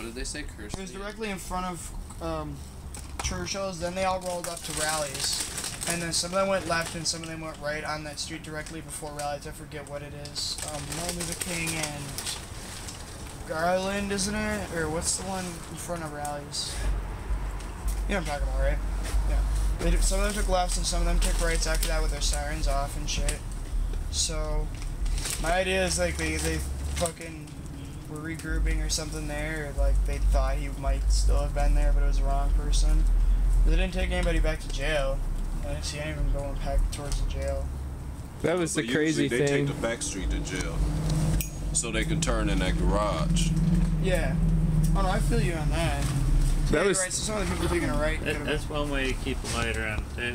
What did they say? Curse. It was directly in front of Churchill's. Then they all rolled up to Rallies, and then some of them went left and some of them went right on that street directly before Rallies. I forget what it is. Martin Luther King and Garland, isn't it? Or what's the one in front of Rallies? You know what I'm talking about, right? Yeah. Some of them took lefts and some of them took rights after that with their sirens off and shit. So, my idea is like they fucking were regrouping or something there, or like they thought he might still have been there, but it was the wrong person. But they didn't take anybody back to jail. I didn't see anyone going back towards the jail. That was the crazy thing. They take the back street to jail, so they can turn in that garage. Yeah. Oh no, I feel you on that. That was right, so some of the people taking a right. That's one way to keep a light around too.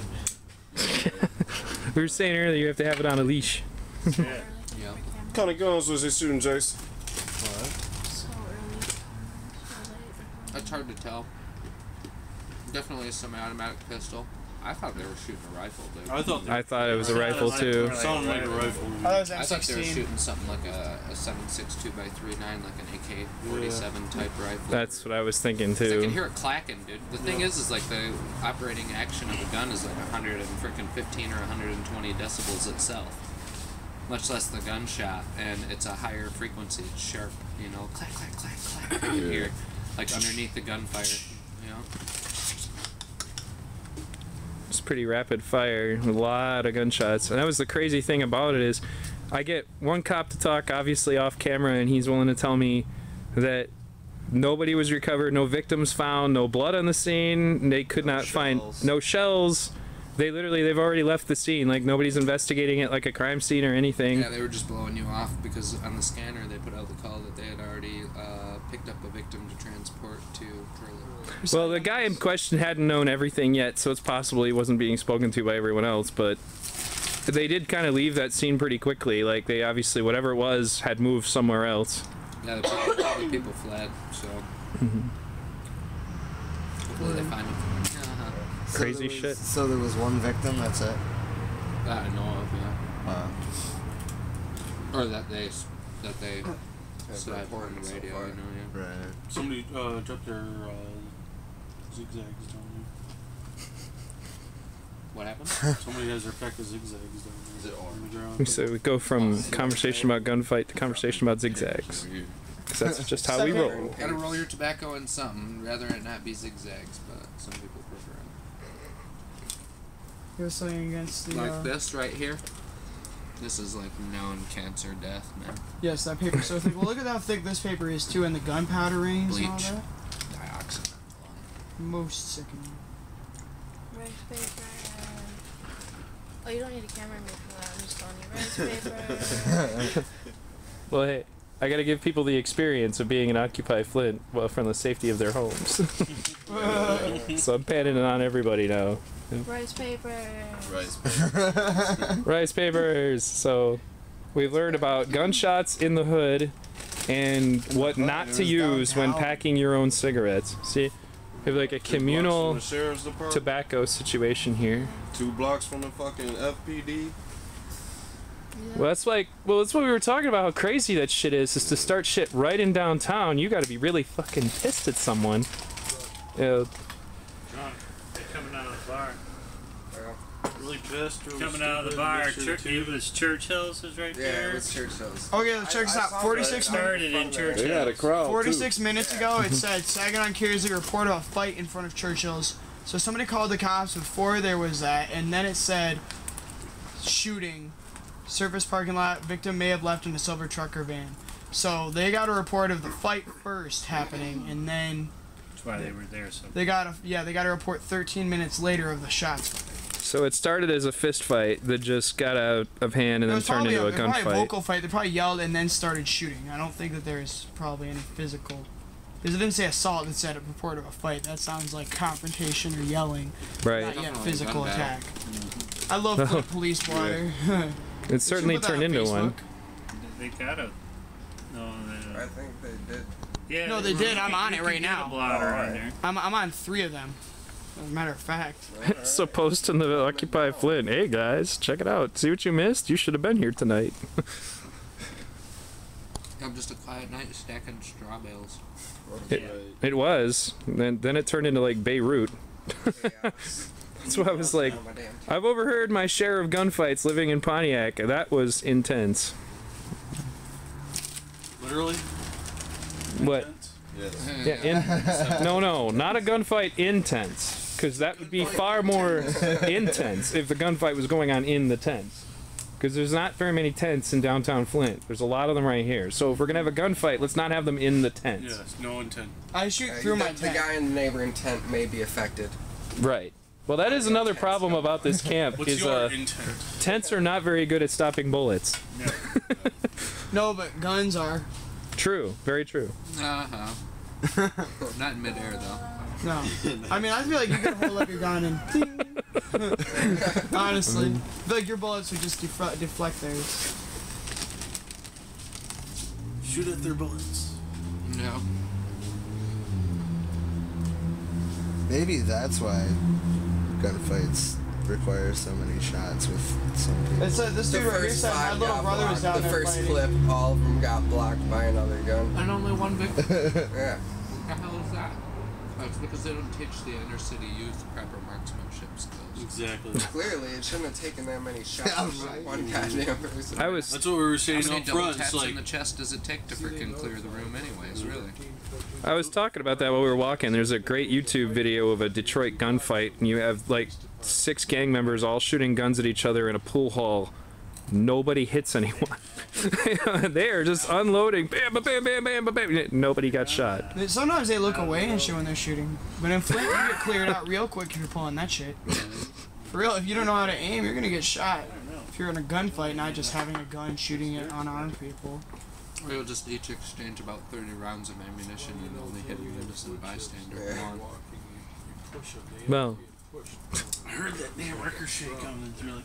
We were saying earlier you have to have it on a leash. Yeah. Yeah. What kind of guns was they shooting, Jace? What? So early. So late. That's hard to tell. Definitely a semi-automatic pistol. I thought they were shooting a rifle, dude. I thought it was a rifle too. Sounded like a rifle. I I thought they were shooting something like a 7.62 by 3.9, like an AK-47 type rifle. That's what I was thinking 'Cause I too. can hear it clacking, dude. The thing is like the operating action of a gun is like 115 or 120 decibels itself. Much less the gunshot, and it's a higher frequency. It's sharp, you know, clack, clack, clack, clack. You hear, like underneath the gunfire, you know. It's pretty rapid fire, a lot of gunshots, and that was the crazy thing about it is, I get one cop to talk, obviously off camera, and he's willing to tell me that nobody was recovered, no victims found, no blood on the scene, they could not find no shells. They've already left the scene, like nobody's investigating it like a crime scene or anything. Yeah, they were just blowing you off because on the scanner they put out the call that they had already picked up a victim to transport to Pearl. Well, the guy in question hadn't known everything yet, so it's possible he wasn't being spoken to by everyone else, but they did kind of leave that scene pretty quickly. Like, they obviously, whatever it was, had moved somewhere else. Yeah, the people fled, so... Hopefully they find them. Crazy shit. So there was one victim, that's it? That I know of, yeah. Or that they said on the radio, you know, yeah. Right. Somebody dropped their zigzags down What happened? there. Somebody has their pack of zigzags down there. Is it on the ground? So we go from conversation about gunfight to conversation about zigzags. Because that's just how we roll. Gotta roll your tobacco in something, rather it not be zigzags, but some people prefer it. He was something against the... Like this right here. This is like known cancer death, man. Yes, that paper's so thick. Well, look at how thick this paper is, too, and the gunpowder rings and all Bleach. that. Dioxin. Most sickening. Rice paper. Oh, you don't need a camera me for that. I'm just telling you. Rice paper. Well, hey, I gotta give people the experience of being in Occupy Flint, well, from the safety of their homes. So I'm panning it on everybody now. Rice paper. Rice. Rice papers. So we've learned about gunshots in the hood and what not to use when packing your own cigarettes. See, we have like a communal tobacco situation here. 2 blocks from the fucking FPD. Well, that's what we were talking about, how crazy that shit is to start shit right in downtown. You gotta be really fucking pissed at someone. John, coming out of the bar. Really pissed. Coming out of the bar. It was Churchill's was right there. Yeah, it was Churchill's. Oh yeah, check this out. 46 Started in Churchill's. They had a crowd 46 minutes ago, it said Saginaw carries a report of a fight in front of Churchill's. So somebody called the cops before there was that, and then it said shooting, surface parking lot, victim may have left in a silver truck or van. So they got a report of the fight first happening, and then That's why they were there. So they got a report 13 minutes later of the shots. So it started as a fist fight that just got out of hand and then turned into a gunfight. Probably a vocal fight. They probably yelled and then started shooting. I don't think that there's probably any physical. Because it didn't say assault, it said a report of a fight. That sounds like confrontation or yelling. Right. Not yet physical attack. I love Flint police water. It certainly turned into one. they gotta. No, I think they did. Yeah. No, they did. I'm on it right now. On there. I'm on 3 of them. As a matter of fact. So post in the Occupy Flint. Hey guys, check it out. See what you missed? You should have been here tonight. Yeah, just a quiet night stacking straw bales. It was. Then it turned into like Beirut. That's why I was like, I've overheard my share of gunfights living in Pontiac. That was intense. Literally? What? Yes. Yeah, no, not a gunfight in tents, because that would be far more intense if the gunfight was going on in the tents. Because there's not very many tents in downtown Flint. There's a lot of them right here. So if we're gonna have a gunfight, let's not have them in the tents. Yes, no intent. I shoot through my tent. The guy in the neighboring tent may be affected. Right. Well, that is another problem about this camp. What's your intent? Tents are not very good at stopping bullets. No. No, but guns are. True. Very true. Uh-huh. Not in midair, though. No. I mean, I feel like you could hold up your gun and ding. Honestly. I feel like your bullets would just deflect theirs. Shoot at their bullets. No. Maybe that's why gunfights require so many shots with some people. It's this dude right here said my little brother was down there The first fighting. clip, all of them got blocked by another gun. And only one victim. Yeah. What the hell is that? Oh, it's because they don't teach the inner city youth proper marksmanship skills. Exactly. Clearly, it shouldn't have taken that many shots Yeah, from right. one goddamn person. That's what we were saying How many up double front. taps It's like, in the chest does it take to freaking clear the room anyways, really? I was talking about that while we were walking. There's a great YouTube video of a Detroit gunfight, and you have like 6 gang members all shooting guns at each other in a pool hall. Nobody hits anyone. They are just unloading. Bam, bam, bam, bam, bam, bam. Nobody got shot. Sometimes they look away and shit when they're shooting. But in Flint, you get cleared out real quick if you're pulling that shit. For real, if you don't know how to aim, you're gonna get shot. If you're in a gunfight, not just having a gun shooting at unarmed people. Or you'll just each exchange about 30 rounds of ammunition and only hit an innocent bystander. Yeah. Well, I heard that damn ricochet coming through. Like,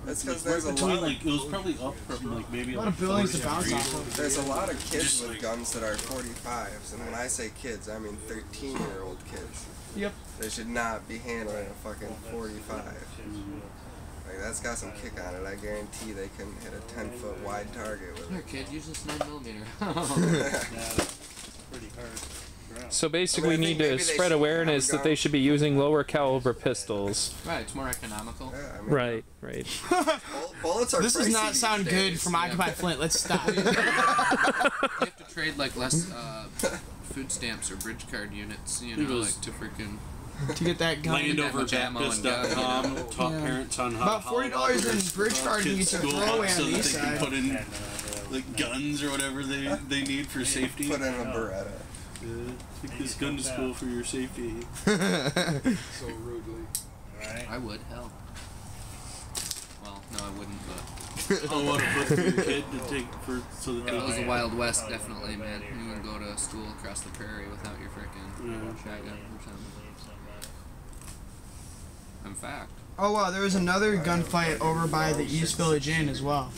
That's because there's a between, lot of, like, it was probably up from like maybe A lot of buildings to bounce degrees. off of. there's a lot of kids Just with like- guns that are 45s, and when I say kids, I mean 13-year-old kids. Yep. They should not be handling a fucking 45. Like, that's got some kick on it. I guarantee they couldn't hit a 10-foot wide target with Here, it. kid, use this 9mm. Pretty hard. so basically we I mean, I need think to maybe they spread should awareness have a that they gun. should be using lower caliber pistols. Right, it's more economical. Yeah, I mean, Right. bullets are This does pricey not these sound good days. from Occupy Flint. Let's stop. You have to trade like less food stamps or bridge card units, you know, like to freaking To get that gun. Landoverbaptist.com, top Yeah. parents on how About $40 in bridge card you kids get school throw away so on the that east they can side. put in like guns or whatever they need for safety. Put in a Beretta. Take this gun to school for your safety. So rudely. I would, hell. Well, no, I wouldn't, but I want to put for your kid to take for so that if it was they the Wild West, definitely, man. You wouldn't go to school across the prairie without your frickin' shotgun or something. In fact. Oh wow, there was another gunfight over by the East Village Inn as well.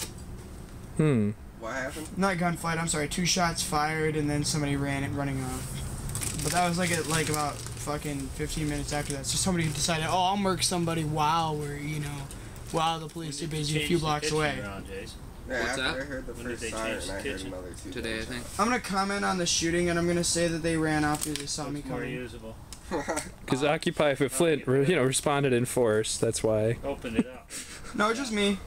What happened? Not gunfight, I'm sorry, 2 shots fired and then somebody running off. But that was like about fucking 15 minutes after that. So somebody decided, oh, I'll murk somebody while we're, you know, while the police are busy a few blocks away. Yeah, What's after that? I heard the When did first they siren, change the I heard kitchen? another 2 Today, I gunshots. think. I'm gonna comment on the shooting and I'm gonna say that they ran off because they saw me More coming. usable. Because Occupy Flint, responded in force. That's why. Open it up. No, just me.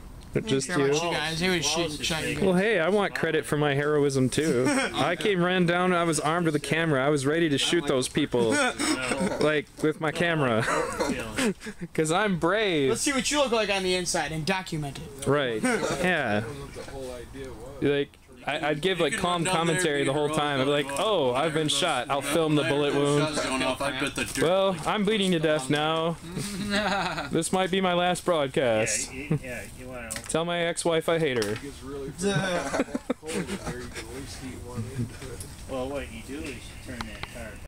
Just I don't care you. about you guys. They would shoot and shot you guys. Well, hey, I want credit for my heroism too. I ran down. I was armed with a camera. I was ready to shoot those people, like with my camera, because I'm brave. Let's see what you look like on the inside and document it. Right? Yeah. Like I'd give like calm commentary the whole time. I'd be like, "Oh, I've been shot. I'll film the bullet wound. Well, I'm bleeding to death now. This might be my last broadcast. Yeah, you want to. Tell my ex-wife I hate her." Well, what you do is you turn that car